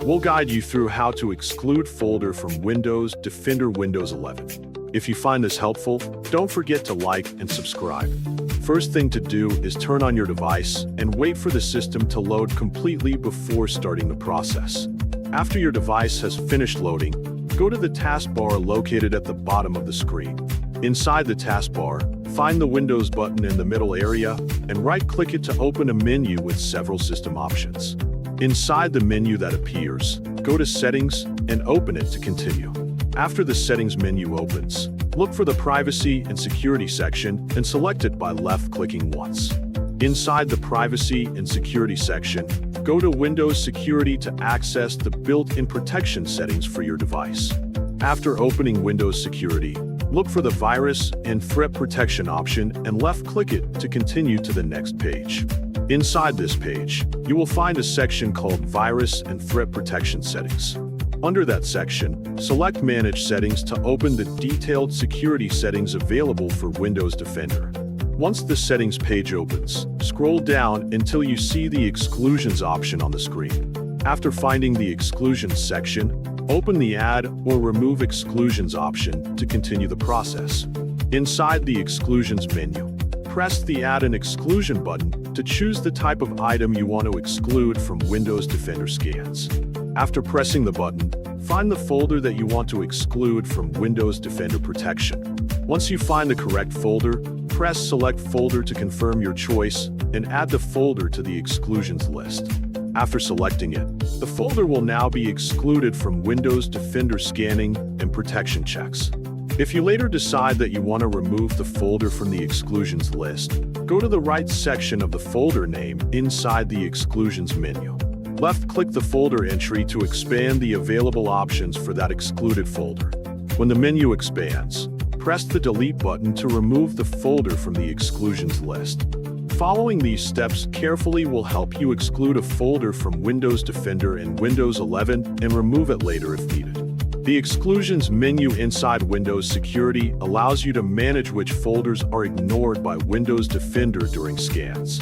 We'll guide you through how to exclude folder from Windows Defender Windows 11. If you find this helpful, don't forget to like and subscribe. First thing to do is turn on your device and wait for the system to load completely before starting the process. After your device has finished loading, go to the taskbar located at the bottom of the screen. Inside the taskbar, find the Windows button in the middle area and right-click it to open a menu with several system options. Inside the menu that appears, go to Settings and open it to continue. After the Settings menu opens, look for the Privacy and Security section and select it by left-clicking once. Inside the Privacy and Security section, go to Windows Security to access the built-in protection settings for your device. After opening Windows Security, look for the Virus and Threat Protection option and left-click it to continue to the next page. Inside this page, you will find a section called Virus and Threat Protection Settings. Under that section, select Manage Settings to open the detailed security settings available for Windows Defender. Once the Settings page opens, scroll down until you see the Exclusions option on the screen. After finding the Exclusions section, open the Add or Remove Exclusions option to continue the process. Inside the Exclusions menu, press the Add an Exclusion button to choose the type of item you want to exclude from Windows Defender scans. After pressing the button, find the folder that you want to exclude from Windows Defender Protection. Once you find the correct folder, press Select Folder to confirm your choice and add the folder to the exclusions list. After selecting it, the folder will now be excluded from Windows Defender scanning and protection checks. If you later decide that you want to remove the folder from the exclusions list, go to the right section of the folder name inside the exclusions menu. Left-click the folder entry to expand the available options for that excluded folder. When the menu expands, press the Delete button to remove the folder from the exclusions list. Following these steps carefully will help you exclude a folder from Windows Defender in Windows 11 and remove it later if needed. The Exclusions menu inside Windows Security allows you to manage which folders are ignored by Windows Defender during scans.